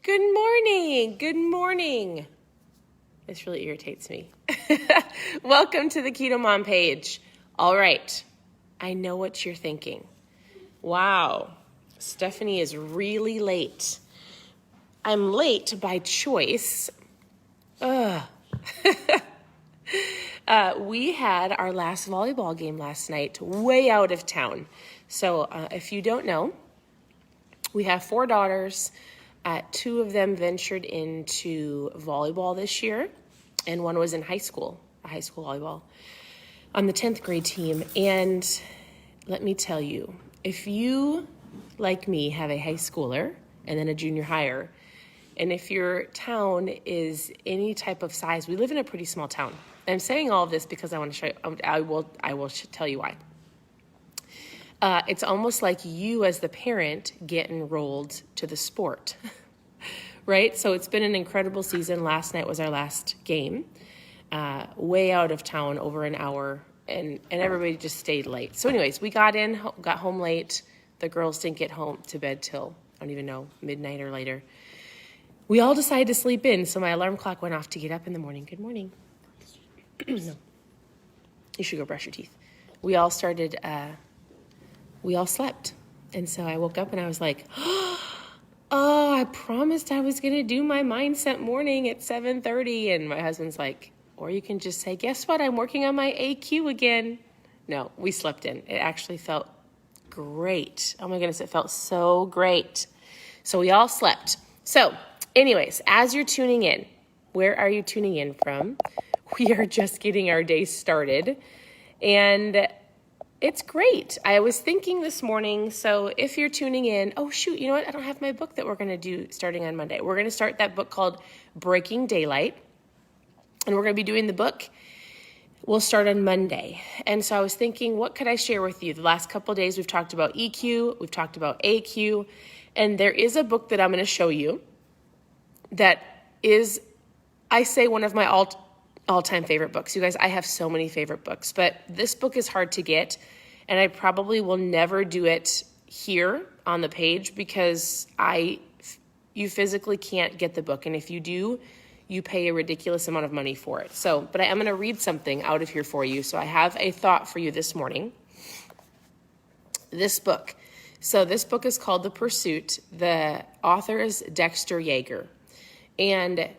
Good morning. Good morning. This really irritates me. Welcome to the Keto Mom page. All right. I know what you're thinking. Wow. Stephanie is really late. I'm late by choice. We had our last volleyball game last night way out of town. So if you don't know, we have 4 daughters. 2 of them ventured into volleyball this year, and one was in high school volleyball, on the 10th grade team. And let me tell you, if you, like me, have a high schooler and then a junior higher, and if your town is any type of size, we live in a pretty small town. I'm saying all of this because I want to show you, I will tell you why. It's almost like you as the parent get enrolled to the sport, right? So it's been an incredible season. Last night was our last game, way out of town, over an hour, and everybody just stayed late. So anyways, we got home late. The girls didn't get home to bed till, I don't even know, midnight or later. We all decided to sleep in, so my alarm clock went off to get up in the morning. Good morning. No, you should go brush your teeth. We all slept. And so I woke up and I was like, oh, I promised I was going to do my mindset morning at 7:30. And my husband's like, or you can just say, guess what? I'm working on my AQ again. No, we slept in. It actually felt great. Oh my goodness, it felt so great. So we all slept. So anyways, as you're tuning in, where are you tuning in from? We are just getting our day started. And it's great. I was thinking this morning, so if you're tuning in, oh shoot, you know what? I don't have my book that we're going to do starting on Monday. We're going to start that book called Breaking Daylight, and we're going to be doing the book. We'll start on Monday. And so I was thinking, what could I share with you? The last couple of days we've talked about EQ, we've talked about AQ, and there is a book that I'm going to show you that is, I say, one of my all-time favorite books. You guys, I have so many favorite books, but this book is hard to get, and I probably will never do it here on the page because you physically can't get the book, and if you do, you pay a ridiculous amount of money for it. So, but I am going to read something out of here for you. So I have a thought for you this morning. This book. So this book is called The Pursuit. The author is Dexter Yager, and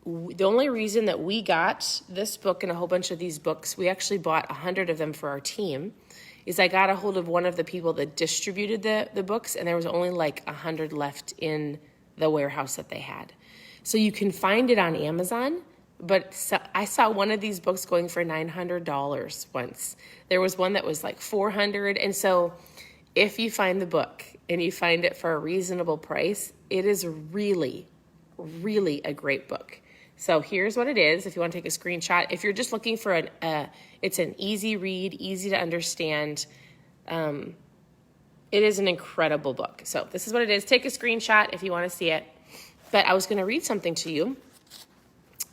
the only reason that we got this book and a whole bunch of these books, we actually bought 100 of them for our team, is I got a hold of one of the people that distributed the books, and there was only like 100 left in the warehouse that they had. So you can find it on Amazon, but I saw one of these books going for $900 once. There was one that was like $400, and so if you find the book and you find it for a reasonable price, it is really, really a great book. So here's what it is, if you want to take a screenshot. If you're just looking for it's an easy read, easy to understand. It is an incredible book. So this is what it is. Take a screenshot if you want to see it. But I was going to read something to you.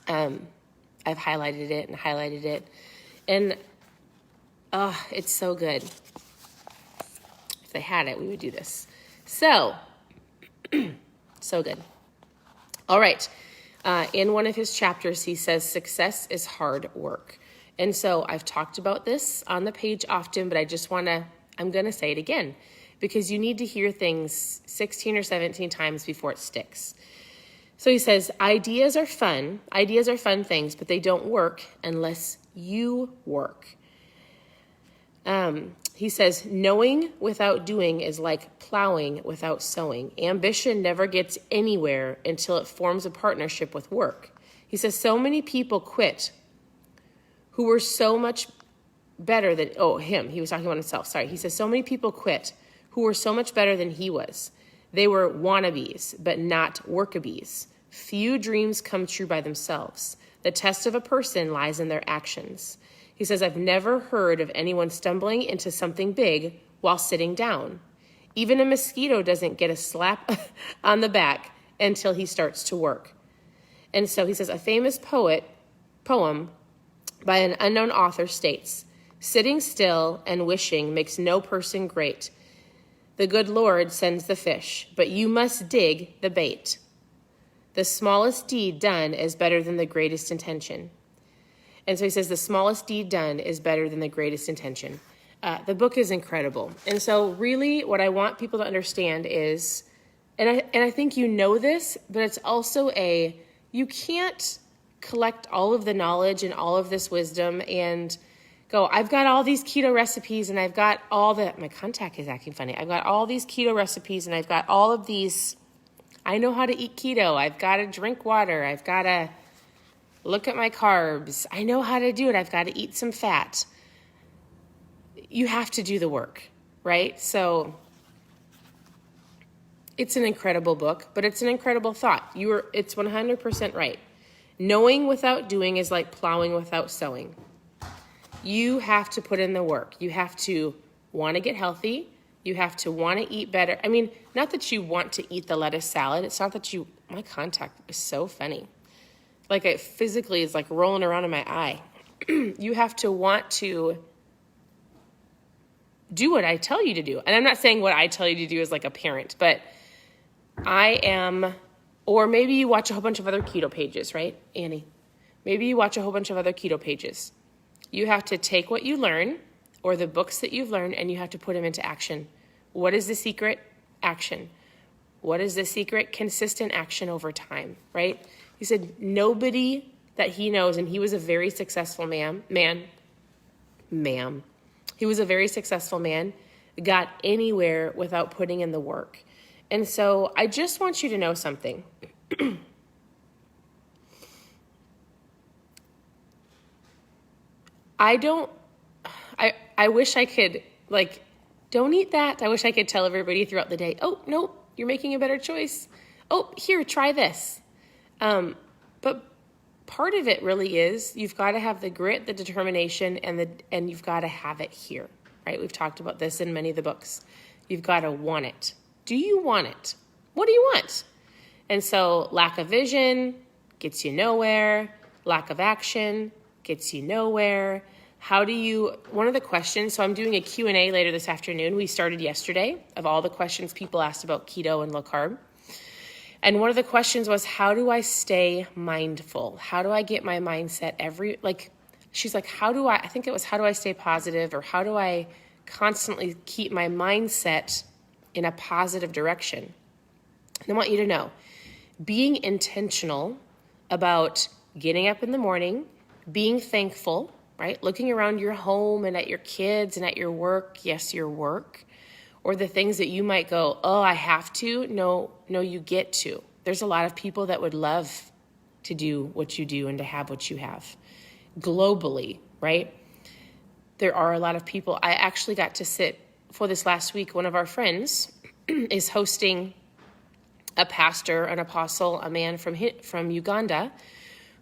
I've highlighted it. And it's so good. If they had it, we would do this. So, so good. All right. In one of his chapters, he says, success is hard work. And so I've talked about this on the page often, but I'm going to say it again because you need to hear things 16 or 17 times before it sticks. So he says, ideas are fun things, but they don't work unless you work. He says, knowing without doing is like plowing without sowing. Ambition never gets anywhere until it forms a partnership with work. He says, so many people quit who were so much better than, he was talking about himself, sorry. He says, so many people quit who were so much better than he was. They were wannabes, but not workabees. Few dreams come true by themselves. The test of a person lies in their actions. He says, I've never heard of anyone stumbling into something big while sitting down. Even a mosquito doesn't get a slap on the back until he starts to work. And so he says, a famous poem by an unknown author states, sitting still and wishing makes no person great. The good Lord sends the fish, but you must dig the bait. The smallest deed done is better than the greatest intention. And so he says the smallest deed done is better than the greatest intention. The book is incredible. And so really what I want people to understand is, and I think you know this, but it's also you can't collect all of the knowledge and all of this wisdom and go, I've got all these keto recipes and I've got my contact is acting funny. I've got all these keto recipes and I've got all of these, I know how to eat keto. I've got to drink water. I've got to look at my carbs. I know how to do it. I've got to eat some fat. You have to do the work, right? So it's an incredible book, but it's an incredible thought. It's 100% right. Knowing without doing is like plowing without sowing. You have to put in the work. You have to want to get healthy. You have to want to eat better. I mean, not that you want to eat the lettuce salad. It's not that my contact is so funny. Like it physically is like rolling around in my eye. You have to want to do what I tell you to do. And I'm not saying what I tell you to do is like a parent, but or maybe you watch a whole bunch of other keto pages, right, Annie? Maybe you watch a whole bunch of other keto pages. You have to take what you learn or the books that you've learned and you have to put them into action. What is the secret? Action. What is the secret? Consistent action over time, right? He said nobody that he knows, and he was a very successful man. He was a very successful man, got anywhere without putting in the work. And so I just want you to know something. I wish I could, don't eat that. I wish I could tell everybody throughout the day, oh, no, you're making a better choice. Oh, here, try this. But part of it really is you've got to have the grit, the determination, and you've got to have it here, right? We've talked about this in many of the books. You've got to want it. Do you want it? What do you want? And so lack of vision gets you nowhere. Lack of action gets you nowhere. One of the questions, so I'm doing a Q&A later this afternoon. We started yesterday of all the questions people asked about keto and low carb. And one of the questions was, how do I stay mindful? How do I get my mindset she's like, how do I stay positive, or how do I constantly keep my mindset in a positive direction? And I want you to know, being intentional about getting up in the morning, being thankful, right? Looking around your home and at your kids and at your work, yes, your work, or the things that you might go, oh, I have to. No, you get to. There's a lot of people that would love to do what you do and to have what you have globally, right? There are a lot of people. I actually got to sit for this last week. One of our friends is hosting a pastor, an apostle, a man from Uganda,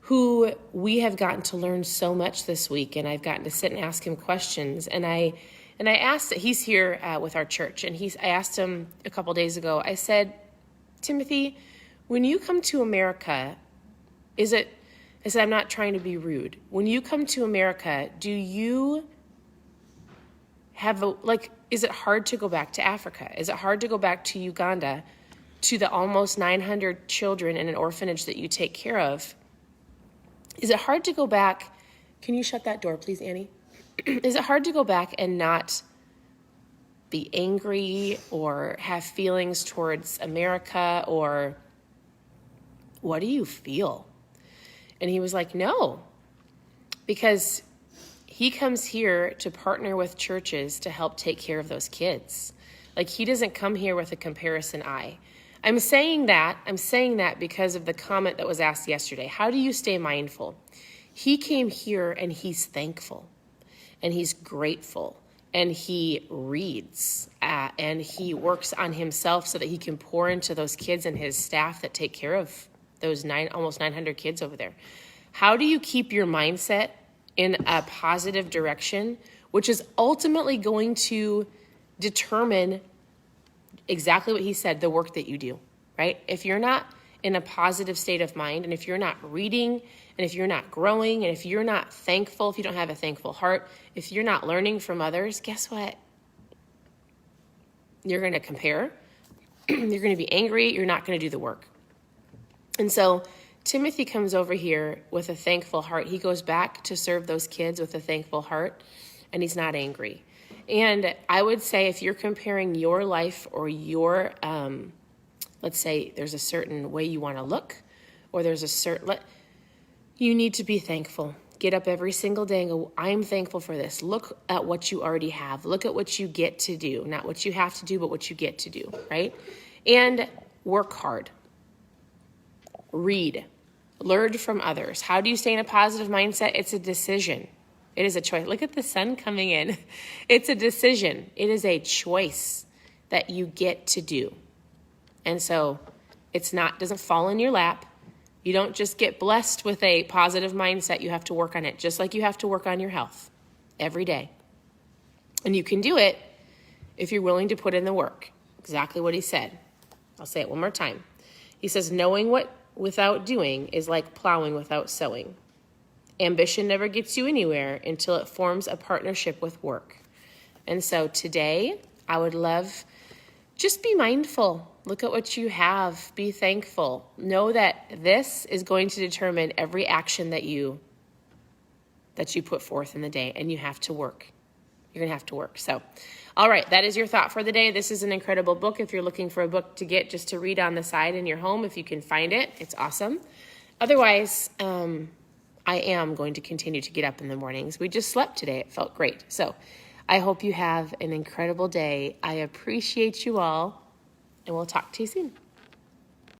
who we have gotten to learn so much this week, and I've gotten to sit and ask him questions. And I asked, he's here with our church, and I asked him a couple days ago, I said, Timothy, when you come to America, I said, I'm not trying to be rude. When you come to America, do you have is it hard to go back to Africa? Is it hard to go back to Uganda, to the almost 900 children in an orphanage that you take care of? Is it hard to go back? Can you shut that door, please, Annie? Is it hard to go back and not be angry or have feelings towards America, or what do you feel? And he was like, no, because he comes here to partner with churches to help take care of those kids. He doesn't come here with a comparison eye. I'm saying that because of the comment that was asked yesterday. How do you stay mindful? He came here and he's thankful and he's grateful and he reads and he works on himself so that he can pour into those kids and his staff that take care of those almost 900 kids over there. How do you keep your mindset in a positive direction, which is ultimately going to determine exactly what he said, the work that you do, right? If you're not in a positive state of mind, and if you're not reading, and if you're not growing, and if you're not thankful, if you don't have a thankful heart, if you're not learning from others, guess what? You're going to compare. You're going to be angry. You're not going to do the work. And so Timothy comes over here with a thankful heart. He goes back to serve those kids with a thankful heart, and he's not angry. And I would say if you're comparing your life or your, let's say there's a certain way you want to look, or there's a certain, you need to be thankful. Get up every single day and go, I'm thankful for this. Look at what you already have. Look at what you get to do. Not what you have to do, but what you get to do, right? And work hard. Read. Learn from others. How do you stay in a positive mindset? It's a decision. It is a choice. Look at the sun coming in. It's a decision. It is a choice that you get to do. And so doesn't fall in your lap. You don't just get blessed with a positive mindset. You have to work on it, just like you have to work on your health every day. And you can do it if you're willing to put in the work. Exactly what he said. I'll say it one more time. He says, knowing what without doing is like plowing without sowing. Ambition never gets you anywhere until it forms a partnership with work. And so today, I would love, just be mindful. Look at what you have. Be thankful. Know that this is going to determine every action that you put forth in the day, and you have to work. You're going to have to work. So, all right, that is your thought for the day. This is an incredible book. If you're looking for a book to get just to read on the side in your home, if you can find it, it's awesome. Otherwise, I am going to continue to get up in the mornings. We just slept today. It felt great. So I hope you have an incredible day. I appreciate you all, and we'll talk to you soon.